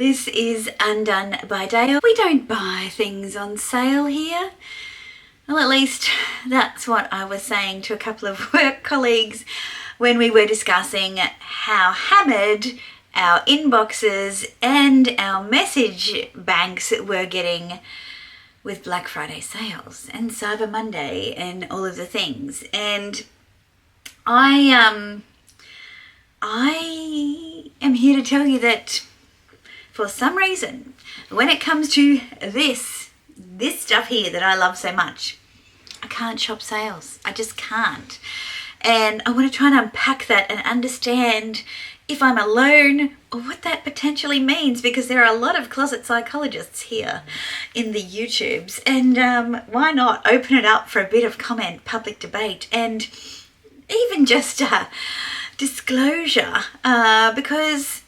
This is Undone by Dale. We don't buy things on sale here. Well, at least that's what I was saying to a couple of work colleagues when we were discussing how hammered our inboxes and our message banks were getting with Black Friday sales and Cyber Monday and all of the things. And I am here to tell you that for some reason, when it comes to this stuff here that I love so much, I can't shop sales. I just can't. And I want to try and unpack that and understand if I'm alone or what that potentially means, because there are a lot of closet psychologists here in the YouTubes. And why not open it up for a bit of comment, public debate, and even just disclosure, because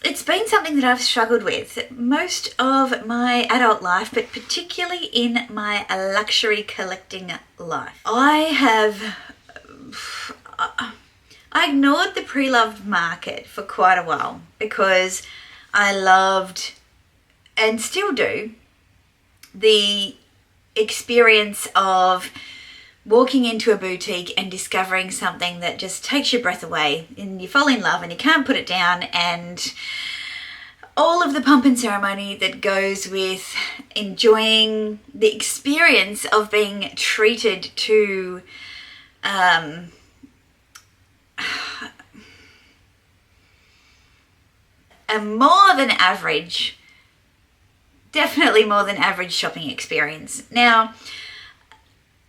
it's been something that I've struggled with most of my adult life, but particularly in my luxury collecting life. I ignored the pre-loved market for quite a while because I loved, and still do, the experience of walking into a boutique and discovering something that just takes your breath away and you fall in love and you can't put it down, and all of the pomp and ceremony that goes with enjoying the experience of being treated to a more than average, definitely more than average shopping experience. Now,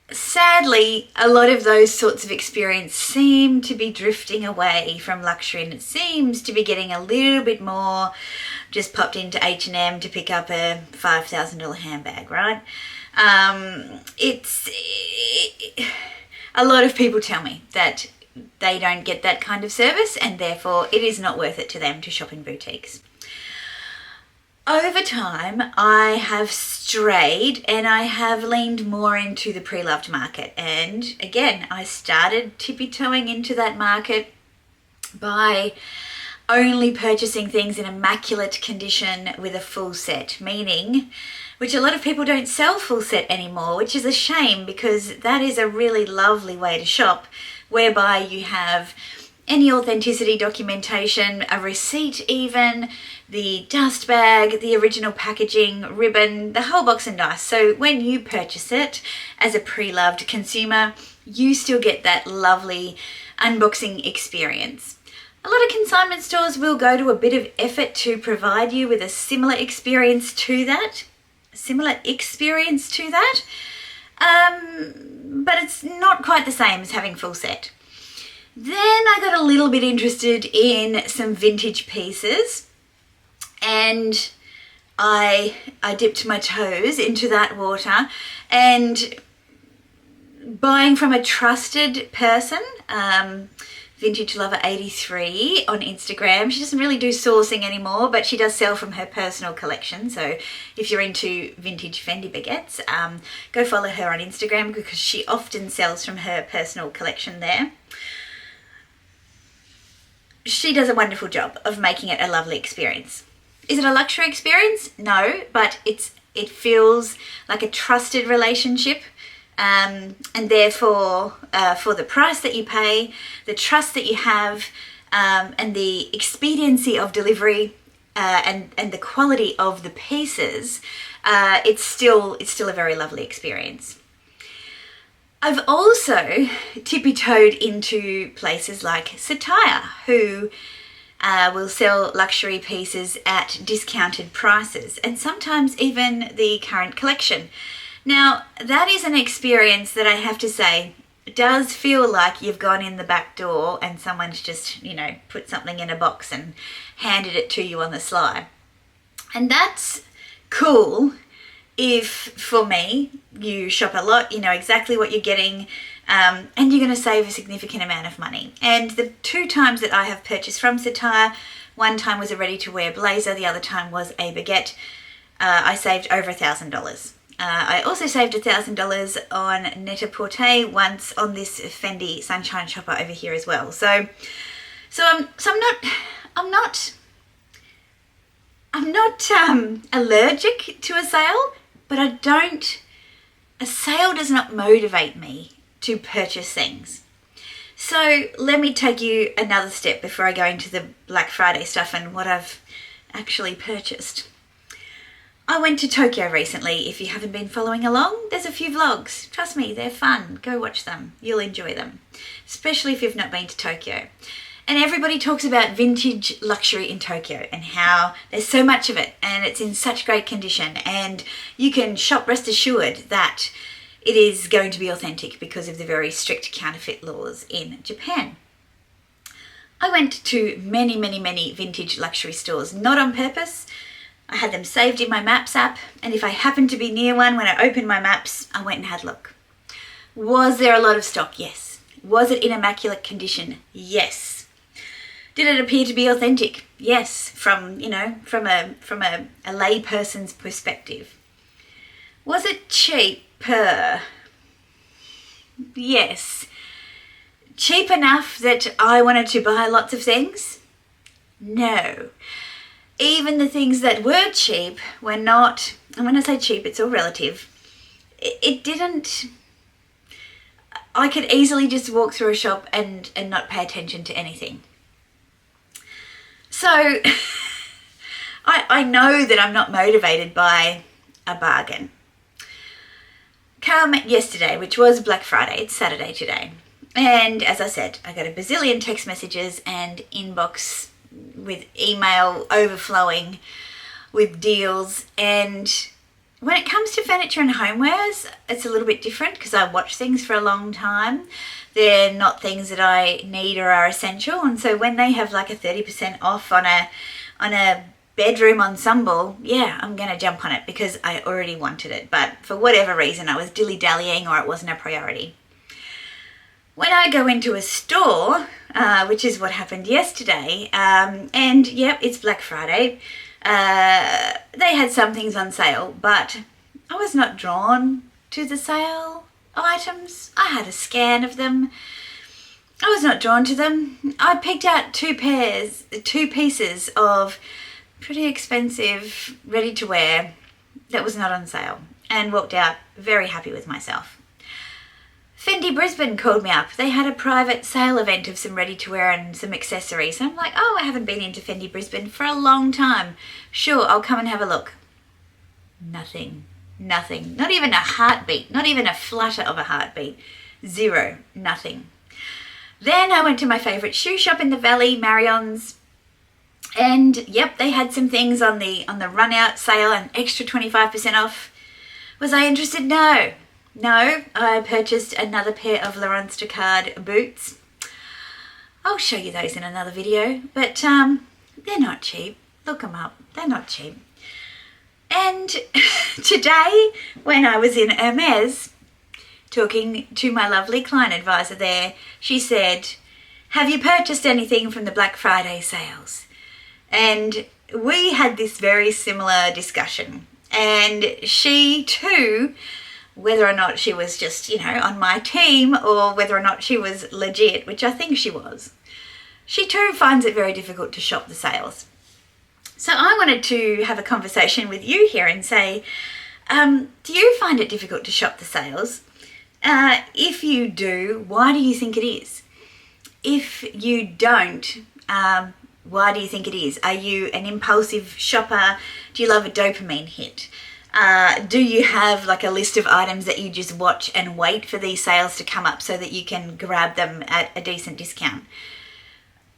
sadly, a lot of those sorts of experience seem to be drifting away from luxury, and it seems to be getting a little bit more just popped into H&M to pick up a $5,000 handbag, right? A lot of people tell me that they don't get that kind of service, and therefore it is not worth it to them to shop in boutiques. Over time, I have strayed and I have leaned more into the pre-loved market. And again, I started tippy-toeing into that market by only purchasing things in immaculate condition with a full set, meaning, which a lot of people don't sell full set anymore, which is a shame, because that is a really lovely way to shop, whereby you have any authenticity documentation, a receipt even, the dust bag, the original packaging, ribbon, the whole box and dice. So when you purchase it as a pre-loved consumer, you still get that lovely unboxing experience. A lot of consignment stores will go to a bit of effort to provide you with a similar experience to that, but it's not quite the same as having full set. Then I got a little bit interested in some vintage pieces, and I dipped my toes into that water and buying from a trusted person, Vintage Lover 83 on Instagram. She doesn't really do sourcing anymore, but she does sell from her personal collection. So if you're into vintage Fendi baguettes, go follow her on Instagram, because she often sells from her personal collection there. She does a wonderful job of making it a lovely experience. Is it a luxury experience? No, but it feels like a trusted relationship, and therefore for the price that you pay, the trust that you have, and the expediency of delivery, and the quality of the pieces, it's still a very lovely experience. I've also tippy-toed into places like Satire, who will sell luxury pieces at discounted prices, and sometimes even the current collection. Now, that is an experience that I have to say does feel like you've gone in the back door and someone's just, put something in a box and handed it to you on the sly. And that's cool if, for me, you shop a lot, you know exactly what you're getting, and you're going to save a significant amount of money. And the 2 times that I have purchased from Satire, one time was a ready-to-wear blazer, the other time was a baguette. I saved over $1,000. I also saved $1,000 on Net-a-Porter once on this Fendi Sunshine Shopper over here as well. So I'm not I'm not allergic to a sale, but a sale does not motivate me to purchase things. So let me take you another step before I go into the Black Friday stuff and what I've actually purchased. I went to Tokyo recently. If you haven't been following along, there's a few vlogs. Trust me, they're fun. Go watch them. You'll enjoy them, especially if you've not been to Tokyo. And everybody talks about vintage luxury in Tokyo and how there's so much of it and it's in such great condition, and you can shop rest assured that it is going to be authentic because of the very strict counterfeit laws in Japan. I went to many, many, many vintage luxury stores, not on purpose. I had them saved in my Maps app, and if I happened to be near one when I opened my maps, I went and had a look. Was there a lot of stock? Yes. Was it in immaculate condition? Yes. Did it appear to be authentic? Yes, from a lay person's perspective. Was it cheaper? Yes. Cheap enough that I wanted to buy lots of things? No. Even the things that were cheap were not, and when I say cheap, it's all relative. It didn't, I could easily just walk through a shop and not pay attention to anything. So I know that I'm not motivated by a bargain. Come yesterday, which was Black Friday, it's Saturday today. And as I said, I got a bazillion text messages and inbox with email overflowing with deals. And when it comes to furniture and homewares, it's a little bit different because I watch things for a long time. They're not things that I need or are essential. And so when they have like a 30% off on a bedroom ensemble, yeah, I'm going to jump on it because I already wanted it. But for whatever reason, I was dilly-dallying or it wasn't a priority. When I go into a store, which is what happened yesterday, and yep, it's Black Friday, they had some things on sale, but I was not drawn to the sale items. I had a scan of them. I was not drawn to them. I picked out two pieces of pretty expensive ready-to-wear that was not on sale and walked out very happy with myself. Fendi Brisbane called me up. They had a private sale event of some ready-to-wear and some accessories. And I'm like, oh, I haven't been into Fendi Brisbane for a long time. Sure, I'll come and have a look. Nothing. Not even a heartbeat. Not even a flutter of a heartbeat. Zero. Nothing. Then I went to my favourite shoe shop in the Valley, Marion's. And yep, they had some things on the run-out sale, an extra 25% off. Was I interested? No. No, I purchased another pair of Laurent Stacard boots. I'll show you those in another video, but they're not cheap. Look them up. They're not cheap. And today, when I was in Hermes, talking to my lovely client advisor there, she said, have you purchased anything from the Black Friday sales? And we had this very similar discussion. And she too, whether or not she was just, on my team or whether or not she was legit, which I think she was, she too finds it very difficult to shop the sales. So I wanted to have a conversation with you here and say, do you find it difficult to shop the sales? If you do, why do you think it is? If you don't, why do you think it is? Are you an impulsive shopper? Do you love a dopamine hit? Do you have like a list of items that you just watch and wait for these sales to come up so that you can grab them at a decent discount?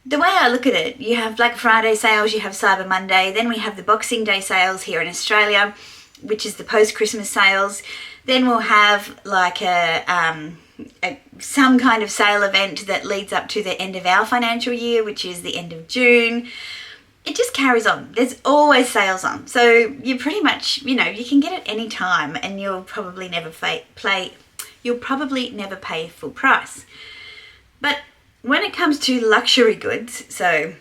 The way I look at it, you have Black Friday sales, you have Cyber Monday, then we have the Boxing Day sales here in Australia, which is the post-Christmas sales. Then we'll have like some kind of sale event that leads up to the end of our financial year, which is the end of June. It just carries on. There's always sales on. So you pretty much, you can get it any time and you'll probably never pay full price. But when it comes to luxury goods, so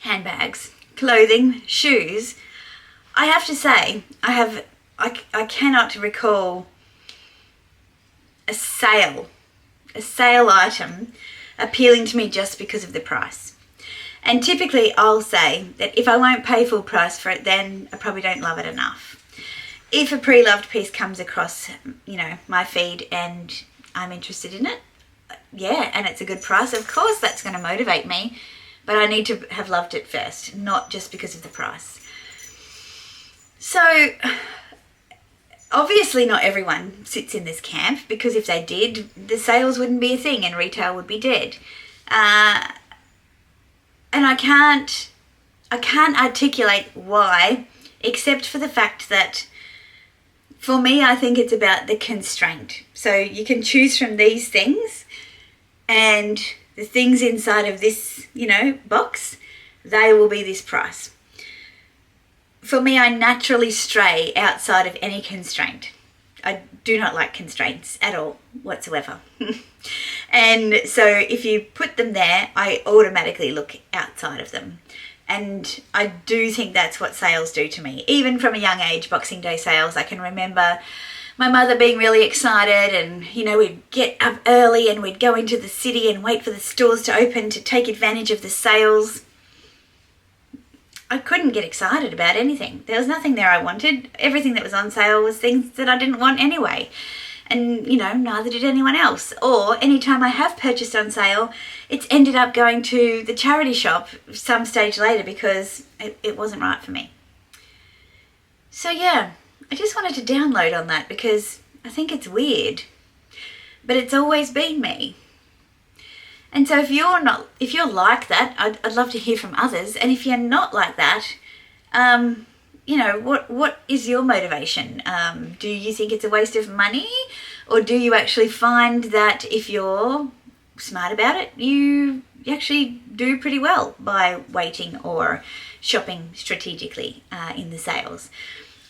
handbags, clothing, shoes, I have to say, I cannot recall a sale item appealing to me just because of the price. And typically I'll say that if I won't pay full price for it, then I probably don't love it enough. If a pre-loved piece comes across, you know, my feed and I'm interested in it, yeah, and it's a good price, of course that's going to motivate me, but I need to have loved it first, not just because of the price. So obviously not everyone sits in this camp, because if they did, the sales wouldn't be a thing and retail would be dead. And I can't articulate why, except for the fact that for me, I think it's about the constraint. So you can choose from these things, and the things inside of this, you know, box, they will be this price. For me, I naturally stray outside of any constraint. I do not like constraints at all, whatsoever. And so if you put them there, I automatically look outside of them. And I do think that's what sales do to me. Even from a young age, Boxing Day sales, I can remember my mother being really excited, and, you know, we'd get up early and we'd go into the city and wait for the stores to open to take advantage of the sales. I couldn't get excited about anything. There was nothing there I wanted. Everything that was on sale was things that I didn't want anyway. And, you know, neither did anyone else. Or anytime I have purchased on sale, it's ended up going to the charity shop some stage later because it wasn't right for me. So yeah, I just wanted to download on that because I think it's weird. But it's always been me. And so if you're like that, I'd love to hear from others. And if you're not like that, you know, what is your motivation? Do you think it's a waste of money? Or do you actually find that if you're smart about it, you actually do pretty well by waiting or shopping strategically in the sales?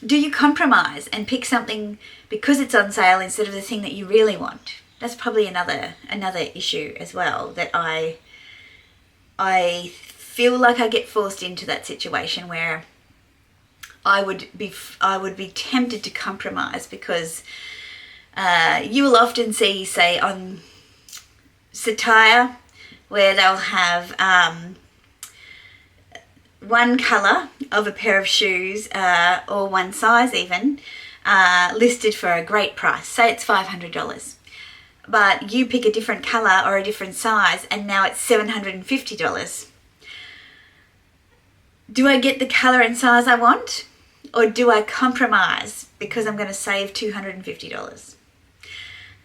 Do you compromise and pick something because it's on sale instead of the thing that you really want? That's probably another issue as well, that I feel like I get forced into that situation where I would be tempted to compromise because you will often see, say, on satire, where they'll have one colour of a pair of shoes or one size even listed for a great price. Say it's $500. But you pick a different colour or a different size and now it's $750. Do I get the colour and size I want? Or do I compromise because I'm going to save $250?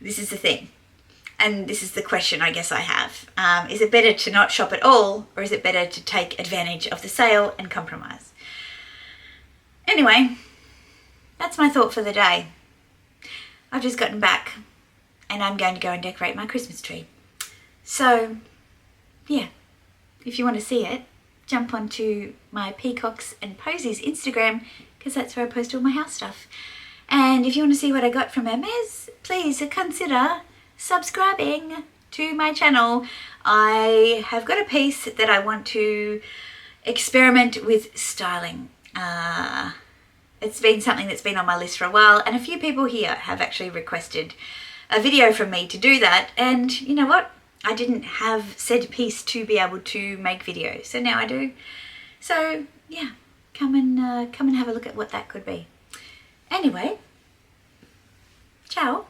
This is the thing. And this is the question I guess I have. Is it better to not shop at all, or is it better to take advantage of the sale and compromise? Anyway, that's my thought for the day. I've just gotten back and I'm going to go and decorate my Christmas tree. So, yeah, if you want to see it, jump onto my Peacocks and Posies Instagram, because that's where I post all my house stuff. And if you want to see what I got from Emier, please consider subscribing to my channel. I have got a piece that I want to experiment with styling. It's been something that's been on my list for a while, and a few people here have actually requested a video from me to do that. And you know what? I didn't have said piece to be able to make videos, so now I do. So yeah, come and have a look at what that could be. Anyway, ciao.